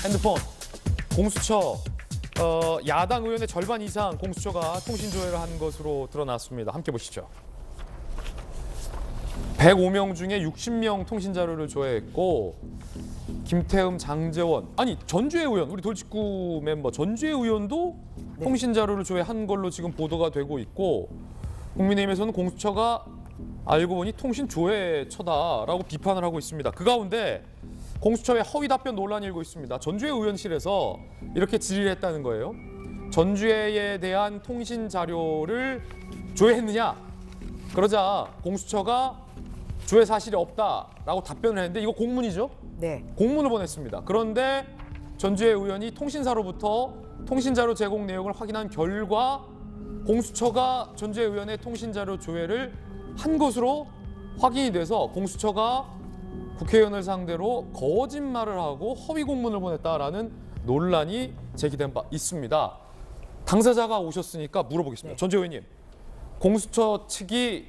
핸드폰, 공수처, 야당 의원의 절반 이상 공수처가 통신 조회를 한 것으로 드러났습니다. 함께 보시죠. 105명 중에 60명 통신 자료를 조회했고 김태흠, 장제원, 아니 전주의 의원, 우리 돌직구 멤버 전주의 의원도 통신 자료를 조회한 걸로 지금 보도가 되고 있고 국민의힘에서는 공수처가 알고 보니 통신 조회처다라고 비판을 하고 있습니다. 그 가운데 공수처의 허위 답변 논란이 일고 있습니다. 전주의 의원실에서 이렇게 질의를 했다는 거예요. 전주회에 대한 통신 자료를 조회했느냐? 그러자 공수처가 조회 사실이 없다라고 답변을 했는데 이거 공문이죠? 네. 공문을 보냈습니다. 그런데 전주회 의원이 통신사로부터 통신자료 제공 내용을 확인한 결과 공수처가 전주회 의원의 통신자료 조회를 한 것으로 확인이 돼서 공수처가 국회의원을 상대로 거짓말을 하고 허위 공문을 보냈다라는 논란이 제기된 바 있습니다. 당사자가 오셨으니까 물어보겠습니다. 네. 전주회 의원님, 공수처 측이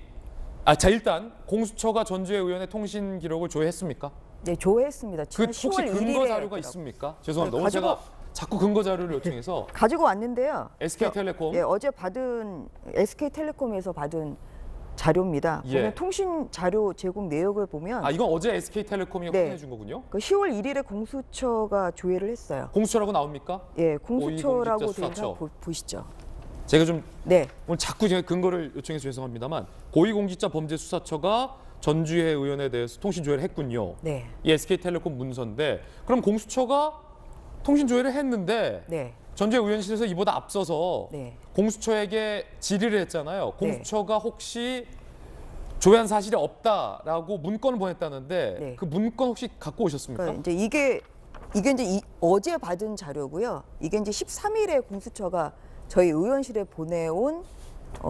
일단 공수처가 전주회 의원의 통신 기록을 조회했습니까? 네, 조회했습니다. 그 혹시 10월 근거 1일에 자료가 있습니까? 죄송합니다. 네, 오늘 제가 자꾸 근거 자료를 요청해서 가지고 왔는데요. SK텔레콤 예, 어제 받은 SK텔레콤에서 받은 자료입니다. 예. 보면 통신 자료 제공 내역을 보면 이건 어제 SK텔레콤이 네. 확인해 준 거군요. 그 10월 1일에 공수처가 조회를 했어요. 공수처라고 나옵니까? 예, 공수처라고 고위공직자 되어 수사처. 보시죠. 제가 좀 네, 오늘 자꾸 제가 근거를 요청해서 죄송합니다만 고위공직자 범죄수사처가 전주회 의원에 대해서 통신 조회를 했군요. 네, 이 SK텔레콤 문서인데 그럼 공수처가 통신 조회를 했는데 네, 전주회 의원실에서 이보다 앞서서 네. 공수처에게 질의를 했잖아요. 공수처가 혹시 조회한 사실이 없다라고 문건을 보냈다는데 네. 그 문건 혹시 갖고 오셨습니까? 그러니까 이제 이게 이제 어제 받은 자료고요. 이게 이제 13일에 공수처가 저희 의원실에 보내온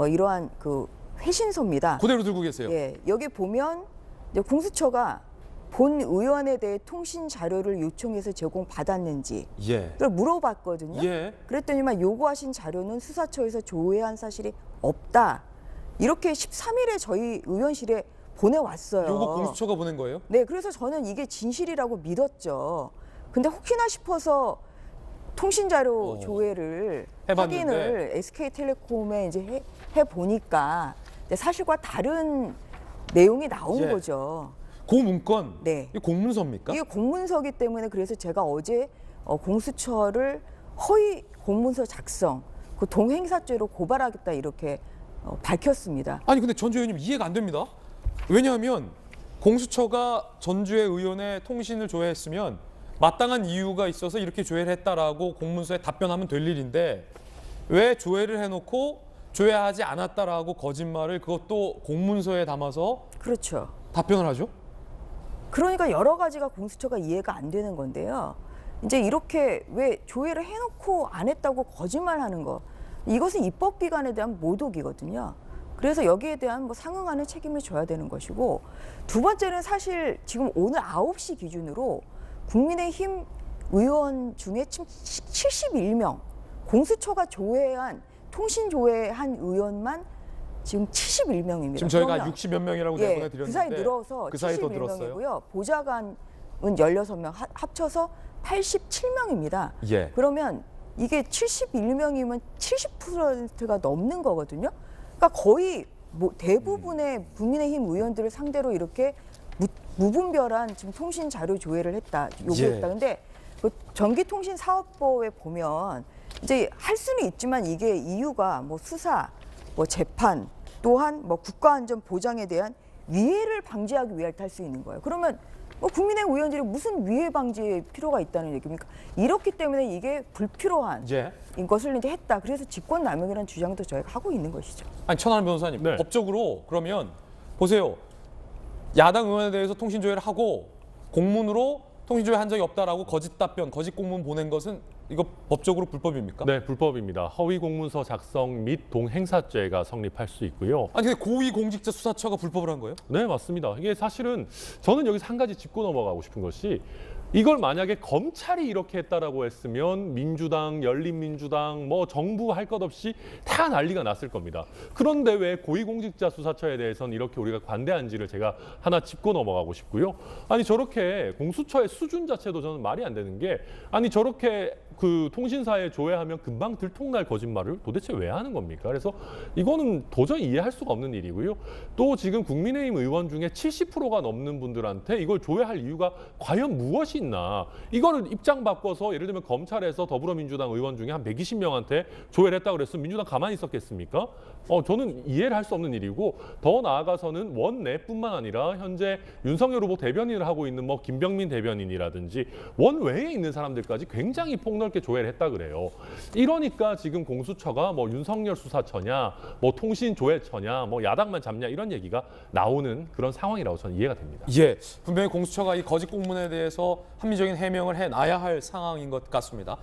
이러한 그 회신서입니다. 그대로 들고 계세요. 예, 여기 보면 이제 공수처가 본 의원에 대해 통신 자료를 요청해서 제공받았는지 예. 그걸 물어봤거든요. 예. 그랬더니만 요구하신 자료는 수사처에서 조회한 사실이 없다. 이렇게 13일에 저희 의원실에 보내왔어요. 요거 공수처가 보낸 거예요? 네, 그래서 저는 이게 진실이라고 믿었죠. 근데 혹시나 싶어서 통신 자료 조회를 해봤는데. 확인을 SK텔레콤에 이제 해 보니까 사실과 다른 내용이 나온 예. 거죠. 그 문건, 네. 이게 공문서입니까? 이게 공문서기 때문에 그래서 제가 어제 공수처를 허위 공문서 작성, 그 동행사죄로 고발하겠다 이렇게 밝혔습니다. 아니 근데 전주회 의원님 이해가 안 됩니다. 왜냐하면 공수처가 전주회 의원의 통신을 조회했으면 마땅한 이유가 있어서 이렇게 조회를 했다라고 공문서에 답변하면 될 일인데 왜 조회를 해놓고 조회하지 않았다라고 거짓말을 그것도 공문서에 담아서 그렇죠. 답변을 하죠? 그러니까 여러 가지가 공수처가 이해가 안 되는 건데요. 이제 이렇게 왜 조회를 해놓고 안 했다고 거짓말하는 거, 이것은 입법기관에 대한 모독이거든요. 그래서 여기에 대한 상응하는 책임을 져야 되는 것이고, 두 번째는 사실 지금 오늘 9시 기준으로 국민의힘 의원 중에 71명, 공수처가 조회한 통신 조회한 의원만 지금 71명입니다. 지금 저희가 60몇 명이라고 내보내드렸는데 그 사이 늘어서 그 사이 더 늘었어요? 71명이고요. 보좌관은 16명, 합쳐서 87명입니다. 예. 그러면 이게 71명이면 70%가 넘는 거거든요. 그러니까 거의 대부분의 국민의힘 의원들을 상대로 이렇게 무분별한 지금 통신 자료 조회를 요구했다. 근데 그 전기통신사업법에 보면 이제 할 수는 있지만 이게 이유가 수사, 재판, 또한 국가안전 보장에 대한 위해를 방지하기 위해 할 수 있는 거예요. 그러면 국민의힘 의원들이 무슨 위해 방지에 필요가 있다는 얘기입니까? 이렇기 때문에 이게 불필요한 것을 이제 했다. 그래서 직권남용이라는 주장도 저희가 하고 있는 것이죠. 아니 천하람 변호사님, 네. 법적으로 그러면 보세요. 야당 의원에 대해서 통신 조회를 하고 공문으로 통신 조회 한 적이 없다라고 거짓 답변, 거짓 공문 보낸 것은 이거 법적으로 불법입니까? 네, 불법입니다. 허위 공문서 작성 및 동행사죄가 성립할 수 있고요. 아니 근데 고위공직자 수사처가 불법을 한 거예요? 네, 맞습니다. 이게 사실은 저는 여기서 한 가지 짚고 넘어가고 싶은 것이 이걸 만약에 검찰이 이렇게 했다라고 했으면 민주당, 열린민주당, 뭐 정부 할 것 없이 다 난리가 났을 겁니다. 그런데 왜 고위공직자 수사처에 대해서는 이렇게 우리가 관대한지를 제가 하나 짚고 넘어가고 싶고요. 아니 저렇게 공수처의 수준 자체도 저는 말이 안 되는 게 아니 저렇게 그 통신사에 조회하면 금방 들통날 거짓말을 도대체 왜 하는 겁니까? 그래서 이거는 도저히 이해할 수가 없는 일이고요. 또 지금 국민의힘 의원 중에 70%가 넘는 분들한테 이걸 조회할 이유가 과연 무엇이 있나? 이거를 입장 바꿔서 예를 들면 검찰에서 더불어민주당 의원 중에 한 120명한테 조회를 했다고 그랬으면 민주당 가만히 있었겠습니까? 저는 이해를 할 수 없는 일이고 더 나아가서는 원내뿐만 아니라 현재 윤석열 후보 대변인을 하고 있는 뭐 김병민 대변인이라든지 원외에 있는 사람들까지 굉장히 폭넓게 조회를 했다 그래요. 이러니까 지금 공수처가 뭐 윤석열 수사처냐, 뭐 통신조회처냐, 뭐 야당만 잡냐 이런 얘기가 나오는 그런 상황이라고 저는 이해가 됩니다. 예, 분명히 공수처가 이 거짓 공문에 대해서 합리적인 해명을 해놔야 할 상황인 것 같습니다.